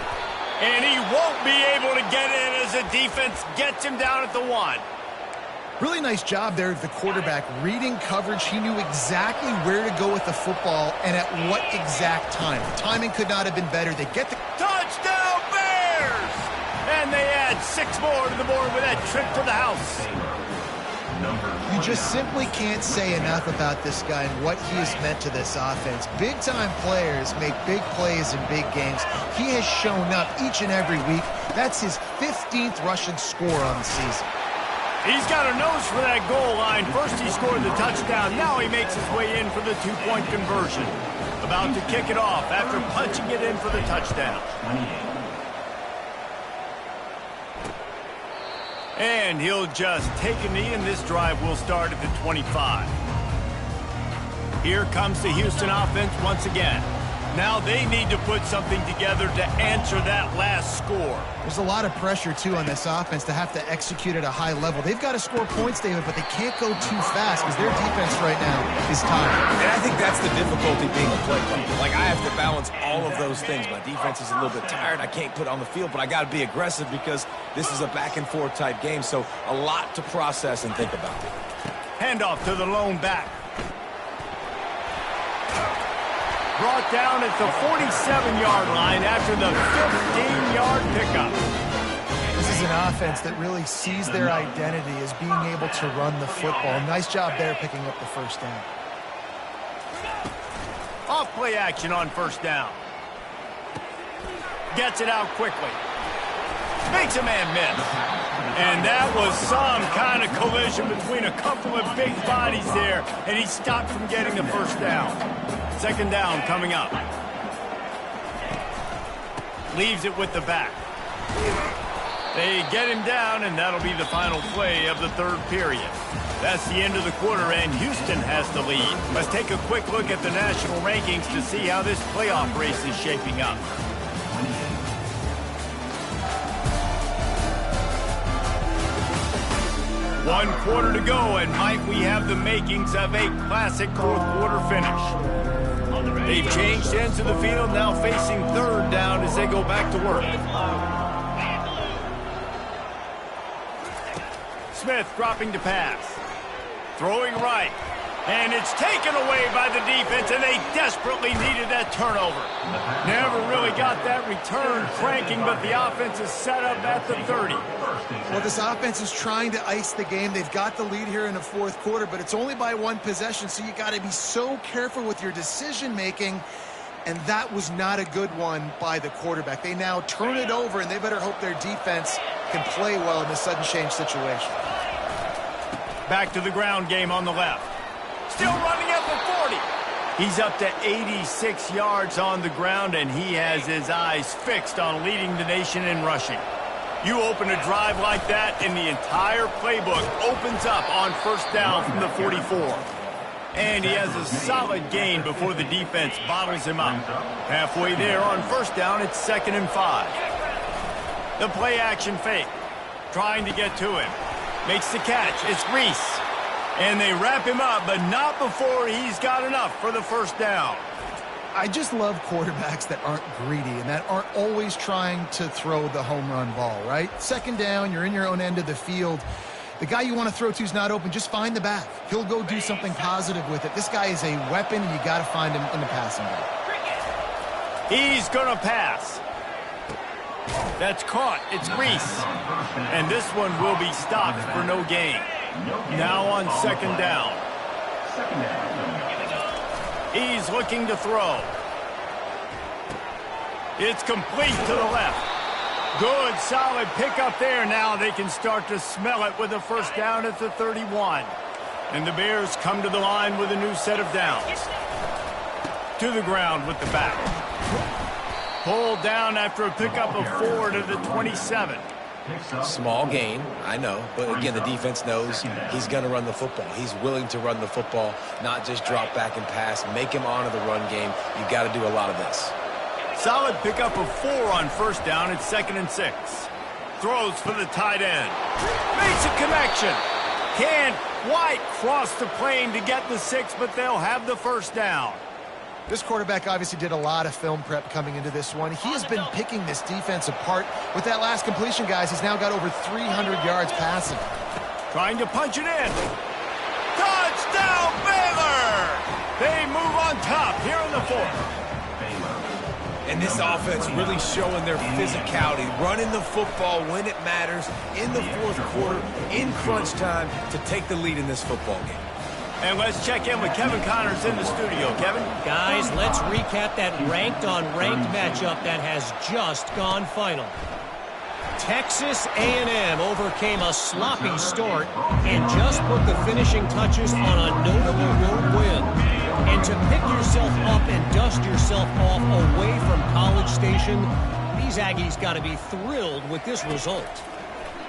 And he won't be able to get in as the defense gets him down at the 1. Really nice job there of the quarterback reading coverage. He knew exactly where to go with the football and at what exact time. The timing could not have been better. They get the touchdown Bears! And they add 6 more to the board with that trip to the house. You just simply can't say enough about this guy and what he has meant to this offense. Big-time players make big plays in big games. He has shown up each and every week. That's his 15th rushing score on the season. He's got a nose for that goal line. First he scored the touchdown. Now he makes his way in for the 2-point conversion. About to kick it off after punching it in for the touchdown. And he'll just take a knee, and this drive will start at the 25. Here comes the Houston offense once again. Now they need to put something together to answer that last score. There's a lot of pressure, too, on this offense to have to execute at a high level. They've got to score points, David, but they can't go too fast because their defense right now is tired. And I think that's the difficulty being a play caller. Like, I have to balance all of those things. My defense is a little bit tired. I can't put on the field, but I got to be aggressive because this is a back-and-forth type game, so a lot to process and think about. Handoff to the lone back. Brought down at the 47-yard line after the 15-yard pickup. This is an offense that really sees their identity as being able to run the football. Nice job there picking up the first down. Off play action on first down. Gets it out quickly. Makes a man miss. And that was some kind of collision between a couple of big bodies there, and he stopped from getting the first down. Second down coming up. Leaves it with the back. They get him down, and that'll be the final play of the third period. That's the end of the quarter, and Houston has the lead. Let's take a quick look at the national rankings to see how this playoff race is shaping up. One quarter to go, and might we have the makings of a classic fourth quarter finish. They've changed ends of the field, now facing third down as they go back to work. Smith dropping to pass. Throwing right. And it's taken away by the defense, and they desperately needed that turnover. Never really got that return cranking, but the offense is set up at the 30. Well, this offense is trying to ice the game. They've got the lead here in the fourth quarter, but it's only by one possession, so you got to be so careful with your decision-making, and that was not a good one by the quarterback. They now turn it over, and they better hope their defense can play well in this sudden change situation. Back to the ground game on the left. Still running at the 40. He's up to 86 yards on the ground, and he has his eyes fixed on leading the nation in rushing. You open a drive like that, and the entire playbook opens up on first down from the 44. And he has a solid gain before the defense bottles him up. Halfway there on first down, it's 2nd and 5. The play action fake. Trying to get to him. Makes the catch. It's Reese. And they wrap him up, but not before he's got enough for the first down. I just love quarterbacks that aren't greedy and that aren't always trying to throw the home run ball, right? Second down, you're in your own end of the field. The guy you want to throw to is not open. Just find the back. He'll go do something positive with it. This guy is a weapon, and you got to find him in the passing game. He's going to pass. That's caught. It's Reese. And this one will be stopped for no gain. Now on second down. He's looking to throw. It's complete to the left. Good, solid pickup there. Now they can start to smell it with a first down at the 31. And the Bears come to the line with a new set of downs. To the ground with the back. Pulled down after a pickup of 4 to the 27. Small gain, I know, but again, the defense knows he's going to run the football. He's willing to run the football, not just drop back and pass, make him honor the run game. You've got to do a lot of this. Solid pickup of 4 on first down. It's 2nd and 6. Throws for the tight end. Makes a connection. Can't quite cross the plane to get the 6, but they'll have the first down. This quarterback obviously did a lot of film prep coming into this one. He has been picking this defense apart. With that last completion, guys, he's now got over 300 yards passing. Trying to punch it in. Touchdown, Baylor! They move on top here in the 4th. And this offense really showing their physicality, running the football when it matters, in the fourth quarter, in crunch time, to take the lead in this football game. And let's check in with Kevin Connors in the studio. Kevin? Guys, let's recap that ranked-on-ranked matchup that has just gone final. Texas A&M overcame a sloppy start and just put the finishing touches on a notable road win. And to pick yourself up and dust yourself off away from College Station, these Aggies got to be thrilled with this result.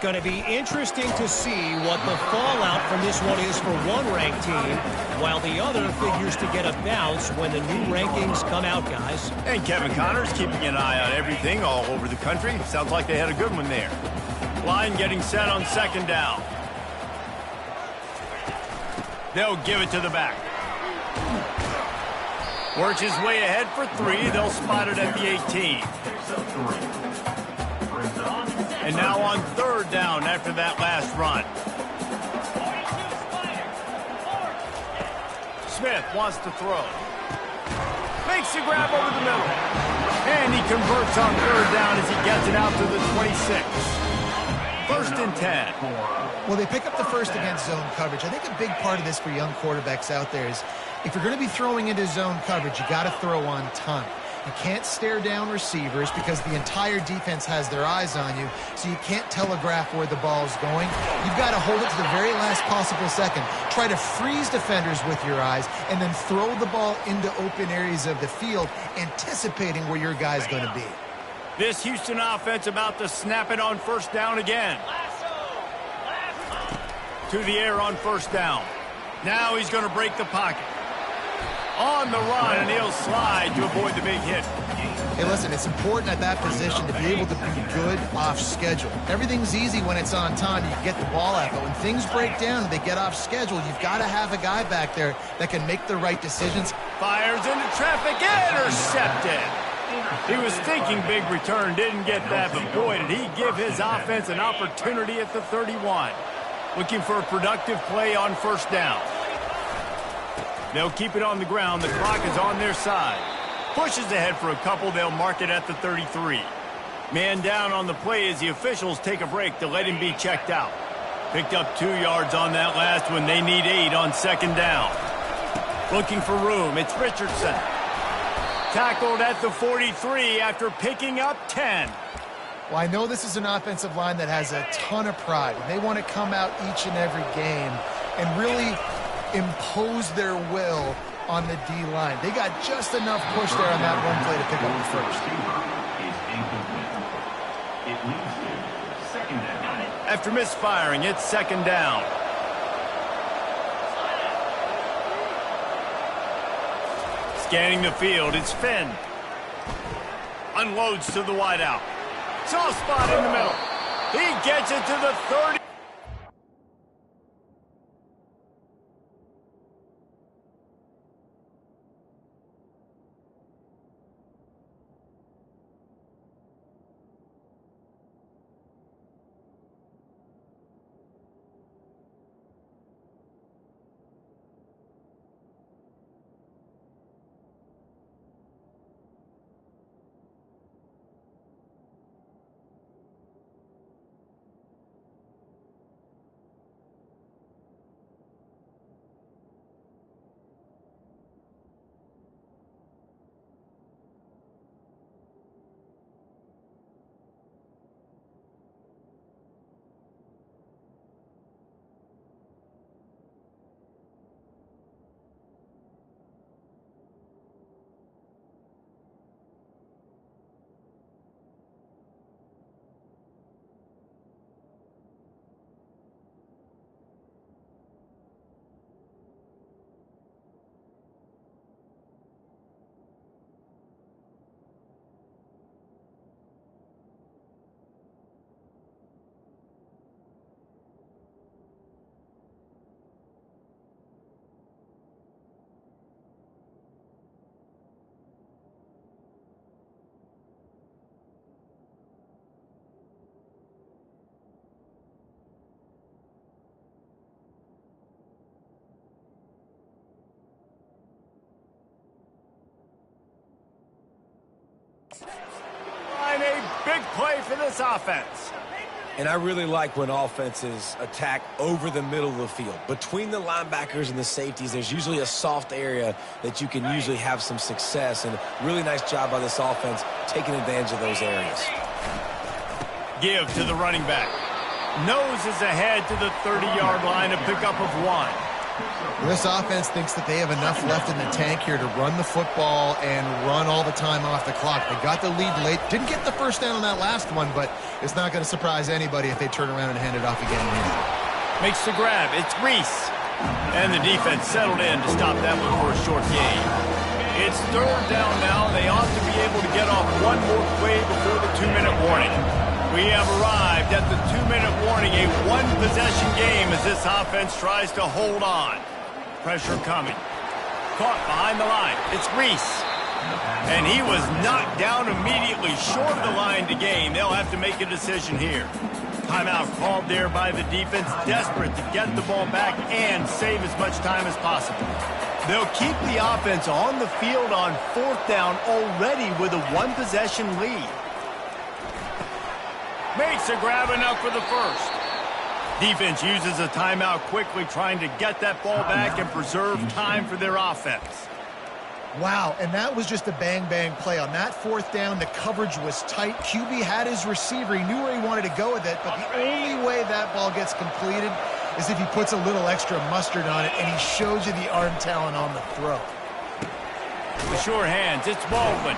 Going to be interesting to see what the fallout from this one is for one ranked team, while the other figures to get a bounce when the new rankings come out, guys. And Kevin Connors keeping an eye on everything all over the country. Sounds like they had a good one there. Line getting set on second down. They'll give it to the back. Works his way ahead for 3. They'll spot it at the 18. And now on third down after that last run. Smith wants to throw. Makes the grab over the middle. And he converts on third down as he gets it out to the 26. First and 10. Well, they pick up the first against zone coverage. I think a big part of this for young quarterbacks out there is if you're going to be throwing into zone coverage, you got to throw on time. You can't stare down receivers because the entire defense has their eyes on you, so you can't telegraph where the ball's going. You've got to hold it to the very last possible second. Try to freeze defenders with your eyes and then throw the ball into open areas of the field, anticipating where your guy's going to be. This Houston offense about to snap it on first down again. To the air on first down. Now he's going to break the pocket. On the run, and he'll slide to avoid the big hit. Hey, listen, it's important at that position to be able to be good off schedule. Everything's easy when it's on time. You get the ball out, but when things break down and they get off schedule, you've got to have a guy back there that can make the right decisions. Fires into traffic, intercepted. He was thinking big return, didn't get that, but boy, did he give his offense an opportunity at the 31. Looking for a productive play on first down. They'll keep it on the ground. The clock is on their side. Pushes ahead for a couple. They'll mark it at the 33. Man down on the play as the officials take a break to let him be checked out. Picked up 2 yards on that last one. They need 8 on second down. Looking for room. It's Richardson. Tackled at the 43 after picking up 10. Well, I know this is an offensive line that has a ton of pride. They want to come out each and every game and really impose their will on the D-line. They got just enough push there on that one play to pick up the first. It leads to second down. After misfiring, it's second down. Scanning the field, it's Finn. Unloads to the wideout. Soft spot in the middle. He gets it to the 30. And a big play for this offense. And I really like when offenses attack over the middle of the field. Between the linebackers and the safeties, there's usually a soft area that you can usually have some success. And really nice job by this offense taking advantage of those areas. Give to the running back. Noses ahead to the 30-yard line, a pickup of 1. This offense thinks that they have enough left in the tank here to run the football and run all the time off the clock. They got the lead late. Didn't get the first down on that last one, but it's not going to surprise anybody if they turn around and hand it off again here. Makes the grab. It's Reese. And the defense settled in to stop that one for a short gain. It's third down now. They ought to be able to get off one more play before the 2-minute warning. We have arrived at the 2-minute warning, a one-possession game as this offense tries to hold on. Pressure coming. Caught behind the line. It's Reese. And he was knocked down immediately short of the line to gain. They'll have to make a decision here. Timeout called there by the defense, desperate to get the ball back and save as much time as possible. They'll keep the offense on the field on 4th down already with a 1-possession lead. Makes a grab enough for the first. Defense uses a timeout quickly, trying to get that ball back and preserve time for their offense. Wow, and that was just a bang-bang play. On that 4th down, the coverage was tight. QB had his receiver. He knew where he wanted to go with it, but the only way that ball gets completed is if he puts a little extra mustard on it, and he shows you the arm talent on the throw. The sure hands, it's Baldwin.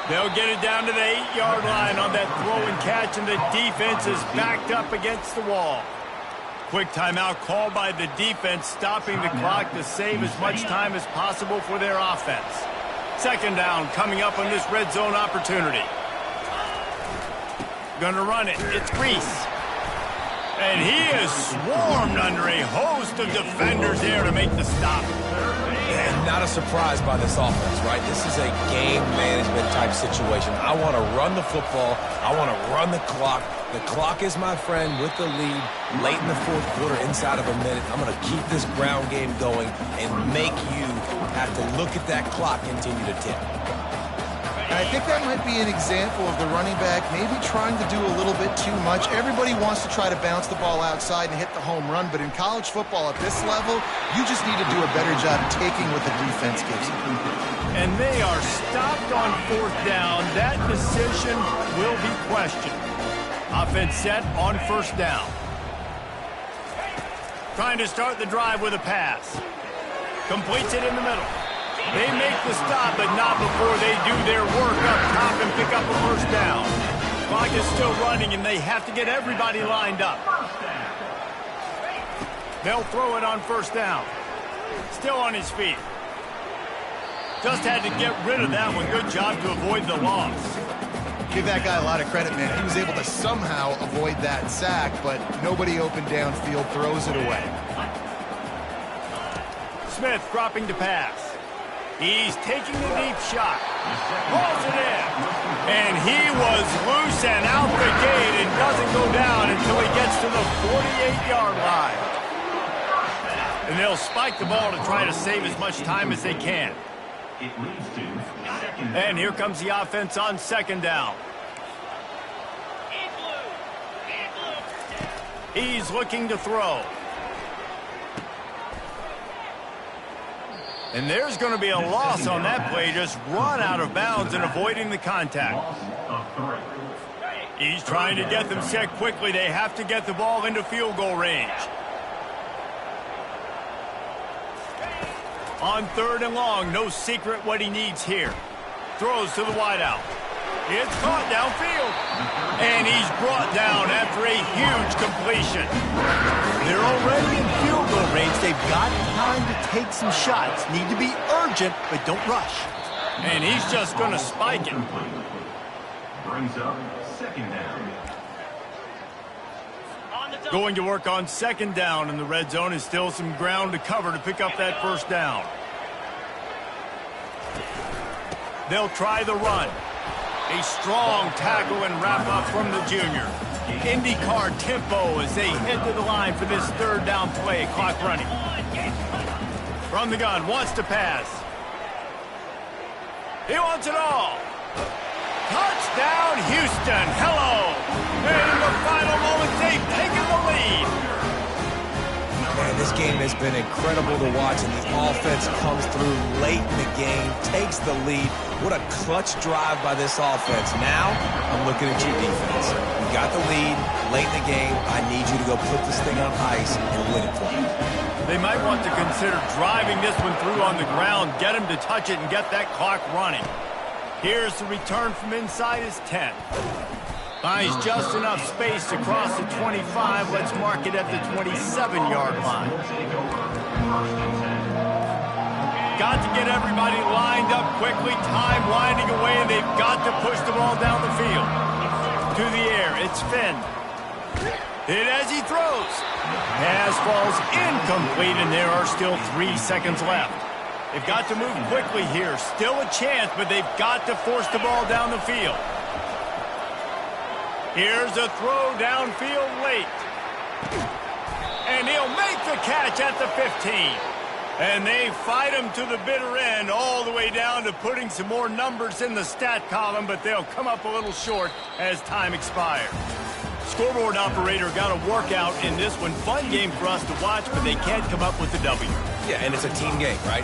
They'll get it down to the 8-yard line on that throw and catch, and the defense is backed up against the wall. Quick timeout called by the defense, stopping the clock to save as much time as possible for their offense. 2nd down coming up on this red zone opportunity. Gonna run it. It's Reese. And he is swarmed under a host of defenders there to make the stop. And not a surprise by this offense, right? This is a game management type situation. I want to run the football. I want to run the clock. The clock is my friend with the lead late in the 4th quarter, inside of a minute. I'm going to keep this ground game going and make you have to look at that clock continue to tick. I think that might be an example of the running back maybe trying to do a little bit too much. Everybody wants to try to bounce the ball outside and hit the home run, but in college football at this level, you just need to do a better job taking what the defense gives you. And they are stopped on 4th down. That decision will be questioned. Offense set on 1st down. Trying to start the drive with a pass. Completes it in the middle. They make the stop, but not before they do their work up top and pick up a 1st down. Clock is still running, and they have to get everybody lined up. They'll throw it on 1st down. Still on his feet. Just had to get rid of that one. Good job to avoid the loss. Give that guy a lot of credit, man. He was able to somehow avoid that sack, but nobody open downfield, throws it away. Smith dropping to pass. He's taking the deep shot. Rolls it in. And he was loose and out the gate and doesn't go down until he gets to the 48-yard line. And they'll spike the ball to try to save as much time as they can. It leads to 2nd down. And here comes the offense on 2nd down. He's looking to throw. And there's going to be a loss on that play. Just run out of bounds and avoiding the contact. Loss of 3. He's trying to get them set quickly. They have to get the ball into field goal range. On 3rd and long, no secret what he needs here. Throws to the wideout. It's caught downfield. And he's brought down after a huge completion. They're already in field goal range. They've got time to take some shots. Need to be urgent, but don't rush. And he's just going to spike it. Brings up 2nd down. Going to work on 2nd down, and the red zone is still some ground to cover to pick up that 1st down. They'll try the run. A strong tackle and wrap up from the junior. IndyCar tempo as they head to the line for this 3rd down play. Clock running. From the gun, wants to pass. He wants it all. Touchdown, Houston. Hello. And in the final moments, they've taken the lead. Man, this game has been incredible to watch, and the offense comes through late in the game, takes the lead. What a clutch drive by this offense. Now, I'm looking at your defense. You got the lead late in the game. I need you to go put this thing on ice and win it for me. They might want to consider driving this one through on the ground, get him to touch it, and get that clock running. Here's the return from inside his 10. Buys just enough space to cross the 25. Let's mark it at the 27-yard line. Got to get everybody lined up quickly. Time winding away, and they've got to push the ball down the field. To the air, it's Finn. Hit as he throws. Pass falls incomplete, and there are still 3 seconds left. They've got to move quickly here. Still a chance, but they've got to force the ball down the field. Here's a throw downfield late. And he'll make the catch at the 15. And they fight them to the bitter end, all the way down to putting some more numbers in the stat column, but they'll come up a little short as time expires. Scoreboard operator got a workout in this one. Fun game for us to watch, but they can't come up with the W. Yeah, and it's a team game, right?